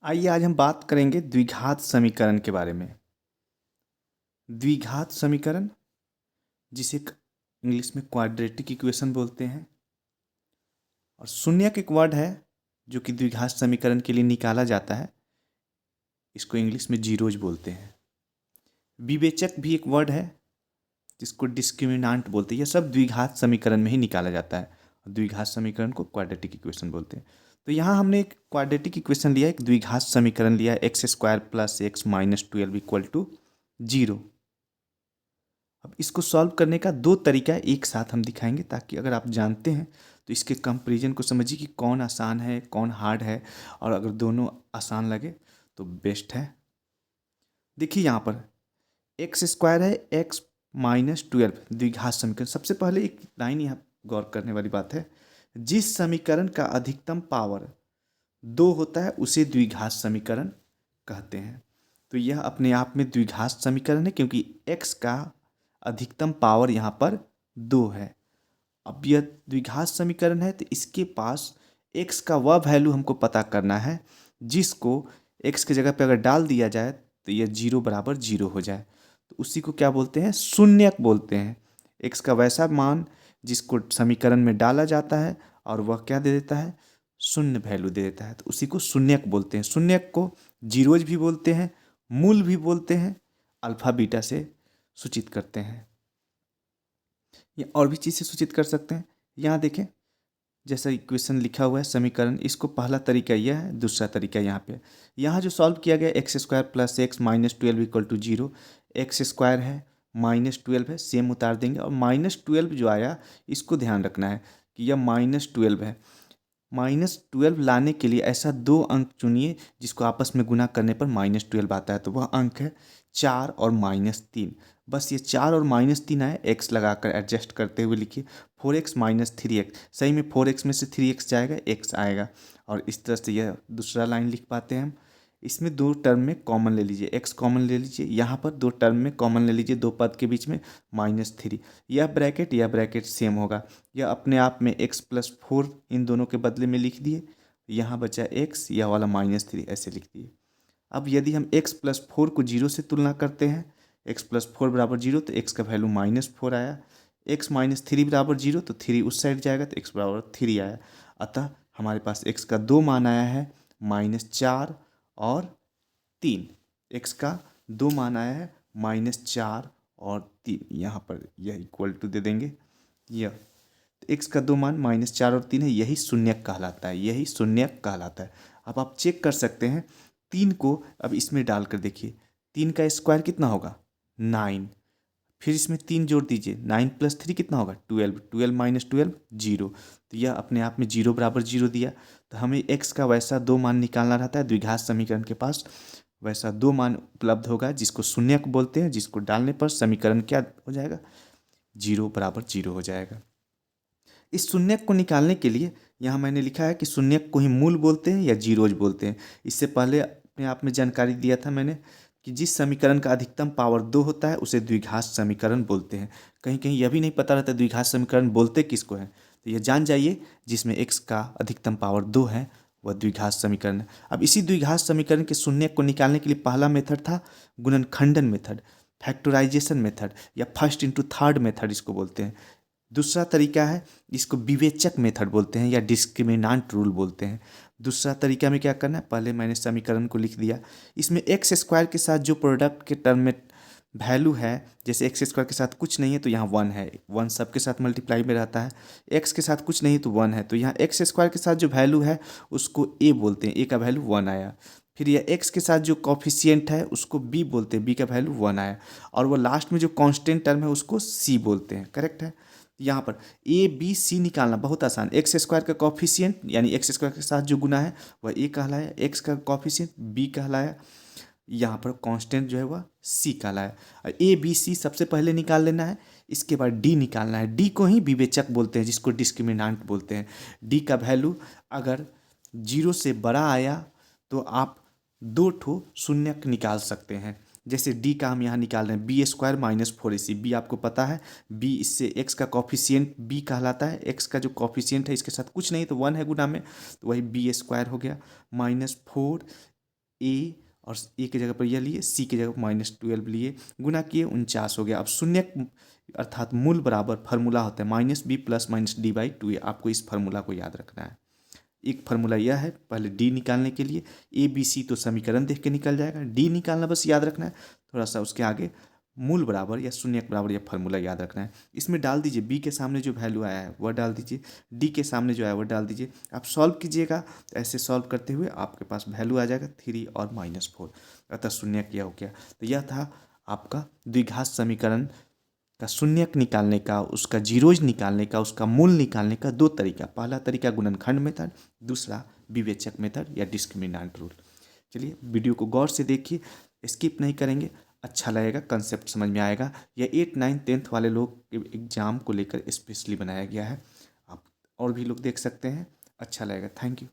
आइए आज हम बात करेंगे द्विघात समीकरण के बारे में। द्विघात समीकरण जिसे इंग्लिश में क्वाड्रेटिक इक्वेशन बोलते हैं, और शून्यक एक वर्ड है जो कि द्विघात समीकरण के लिए निकाला जाता है। इसको इंग्लिश में जीरोज बोलते हैं। विवेचक भी एक वर्ड है जिसको डिस्क्रिमिनांट बोलते हैं। यह सब द्विघात समीकरण में ही निकाला जाता है और द्विघात समीकरण को क्वाड्रेटिक इक्वेशन बोलते हैं। तो यहाँ हमने एक क्वाड्रेटिक इक्वेशन लिया, एक द्विघात समीकरण लिया, X square plus X minus 12 equal to 0। अब इसको सॉल्व करने का दो तरीका एक साथ हम दिखाएंगे, ताकि अगर आप जानते हैं तो इसके कंपैरिजन को समझिए कि कौन आसान है कौन हार्ड है, और अगर दोनों आसान लगे तो बेस्ट है। देखिए यहाँ पर एक्स स्क्वायर है, एक्स माइनस 12 द्विघात समीकरण। सबसे पहले एक लाइन यहाँ गौर करने वाली बात है, जिस समीकरण का अधिकतम पावर 2 होता है उसे द्विघात समीकरण कहते हैं। तो यह अपने आप में द्विघात समीकरण है क्योंकि x का अधिकतम पावर यहाँ पर 2 है। अब यह द्विघात समीकरण है तो इसके पास x का वह वैल्यू हमको पता करना है जिसको x की जगह पे अगर डाल दिया जाए तो यह 0 बराबर 0 हो जाए। तो उसी को क्या बोलते हैं? शून्यक बोलते हैं। x का वैसा मान जिसको समीकरण में डाला जाता है और वह क्या दे देता है? शून्य वैल्यू दे देता है, तो उसी को शून्यक बोलते हैं। शून्यक को जीरोज भी बोलते हैं, मूल भी बोलते हैं, अल्फा बीटा से सूचित करते हैं, या और भी चीज़ से सूचित कर सकते हैं। यहाँ देखें, जैसा इक्वेशन लिखा हुआ है समीकरण, इसको पहला तरीका यह है, दूसरा तरीका यहाँ पे। यहाँ जो सॉल्व किया गया X square plus X minus 12 equal to 0, X square है माइनस 12 है, सेम उतार देंगे, और माइनस 12 जो आया इसको ध्यान रखना है कि यह माइनस 12 है। माइनस 12 लाने के लिए ऐसा दो अंक चुनिए जिसको आपस में गुना करने पर माइनस 12 आता है, तो वह अंक है 4 और -3। बस ये 4 और -3 आए, एक्स लगाकर एडजस्ट करते हुए लिखिए 4x माइनस 3x। सही में 4x में से 3x जाएगा, x आएगा, और इस तरह से यह दूसरा लाइन लिख पाते हैं हम। इसमें दो टर्म में कॉमन ले लीजिए, x कॉमन ले लीजिए, यहाँ पर दो टर्म में कॉमन ले लीजिए, दो पद के बीच में -3। यह ब्रैकेट सेम होगा, यह अपने आप में x+4 इन दोनों के बदले में लिख दिए, यहाँ बचा x, यह वाला -3 ऐसे लिख दिए। अब यदि हम x+4 को 0 से तुलना करते हैं, x+4 बराबर 0, तो x का वैल्यू -4 आया। x -3 बराबर 0, तो 3 उस साइड जाएगा तो x बराबर 3 आया। अतः हमारे पास x का दो मान आया है, -4 और 3। x का दो मान आया है, -4 और 3। यहाँ पर यह इक्वल टू दे देंगे यह, तो x का दो मान -4 और 3 है, यही शून्यक कहलाता है, यही शून्यक कहलाता है। अब आप चेक कर सकते हैं 3 को, अब इसमें डालकर देखिए 3 का स्क्वायर कितना होगा? 9। फिर इसमें 3 जोड़ दीजिए, 9 + 3 कितना होगा? 12। 12 - 12 0। तो यह अपने आप में 0 बराबर 0 दिया। तो हमें x का वैसा दो मान निकालना रहता है, द्विघात समीकरण के पास वैसा दो मान उपलब्ध होगा जिसको शून्यक बोलते हैं, जिसको डालने पर समीकरण क्या हो जाएगा? 0 बराबर 0 हो जाएगा। इस शून्यक को निकालने के लिए यहाँ मैंने लिखा है कि शून्यक को ही मूल बोलते हैं या जीरोज बोलते हैं। इससे पहले अपने आप में जानकारी दिया था मैंने कि जिस समीकरण का अधिकतम पावर 2 होता है उसे द्विघात समीकरण बोलते हैं। कहीं कहीं यह भी नहीं पता रहता द्विघात समीकरण बोलते किसको है, तो यह जान जाइए जिसमें x का अधिकतम पावर 2 है वह द्विघात समीकरण है। अब इसी द्विघात समीकरण के शून्यक को निकालने के लिए पहला मेथड था गुणनखंडन मेथड, फैक्टराइजेशन मेथड, या फर्स्ट इंटू थर्ड मेथड इसको बोलते हैं। दूसरा तरीका है जिसको विवेचक मेथड बोलते हैं या डिस्क्रिमिनांट रूल बोलते हैं। दूसरा तरीका में क्या करना है, पहले मैंने समीकरण को लिख दिया, इसमें एक्स स्क्वायर के साथ जो प्रोडक्ट के टर्म में वैल्यू है, जैसे एक्स स्क्वायर के साथ कुछ नहीं है तो यहाँ 1 है, 1 सबके साथ मल्टीप्लाई में रहता है। एक्स के साथ कुछ नहीं तो 1 है, तो यहाँ एक्स स्क्वायर के साथ जो वैल्यू है उसको ए बोलते हैं, ए का वैल्यू 1 आया। फिर यह एक्स के साथ जो कॉफिशियंट है उसको बी बोलते हैं, बी का वैल्यू 1 आया, और वो लास्ट में जो कांस्टेंट टर्म है उसको सी बोलते हैं। करेक्ट है। यहाँ पर ए बी सी निकालना बहुत आसान। एक्स स्क्वायर का कॉफिशियंट यानी एक्स स्क्वायर के साथ जो गुना है वह ए कहलाया, एक्स का कॉफिशियंट बी कहलाया, यहाँ पर कांस्टेंट जो है वह सी कहलाया। ए बी सी सबसे पहले निकाल लेना है, इसके बाद डी निकालना है। डी को ही विवेचक बोलते हैं जिसको डिस्क्रिमिनांट बोलते हैं। डी का वैल्यू अगर 0 से बड़ा आया तो आप दो ठो शून्यक निकाल सकते हैं। जैसे डी का हम यहाँ निकाल रहे हैं b² - 4ac। बी आपको पता है, बी इससे एक्स का कॉफिशियंट बी कहलाता है, एक्स का जो कॉफिशियंट है इसके साथ कुछ नहीं तो 1 है गुना में, तो वही b² हो गया -4 ए और ए की जगह पर यह लिए, सी की जगह पर -12 लिए, गुना किए 49 हो गया। अब शून्य अर्थात मूल बराबर फार्मूला होता है -b + -d/2a। आपको इस फार्मूला को याद रखना है। एक फार्मूला यह है, पहले डी निकालने के लिए ए बी सी तो समीकरण देख के निकल जाएगा, डी निकालना बस याद रखना है। थोड़ा सा उसके आगे मूल बराबर या शून्य के बराबर यह फार्मूला याद रखना है। इसमें डाल दीजिए, बी के सामने जो वैल्यू आया है वह डाल दीजिए, डी के सामने जो आया वह डाल दीजिए। आप सॉल्व कीजिएगा तो ऐसे सॉल्व करते हुए आपके पास वैल्यू आ जाएगा 3 और -4, अतः शून्य किया हो गया। तो यह था आपका द्विघात समीकरण का शून्यक निकालने का, उसका जीरोज निकालने का, उसका मूल निकालने का 2 तरीका। पहला तरीका गुणनखंड मेथड, दूसरा विवेचक मेथड या डिस्क्रिमिनेंट रूल। चलिए वीडियो को गौर से देखिए, स्किप नहीं करेंगे, अच्छा लगेगा, कंसेप्ट समझ में आएगा। यह 8, 9, 10th वाले लोग के एग्जाम को लेकर स्पेशली बनाया गया है। आप और भी लोग देख सकते हैं, अच्छा लगेगा। Thank you.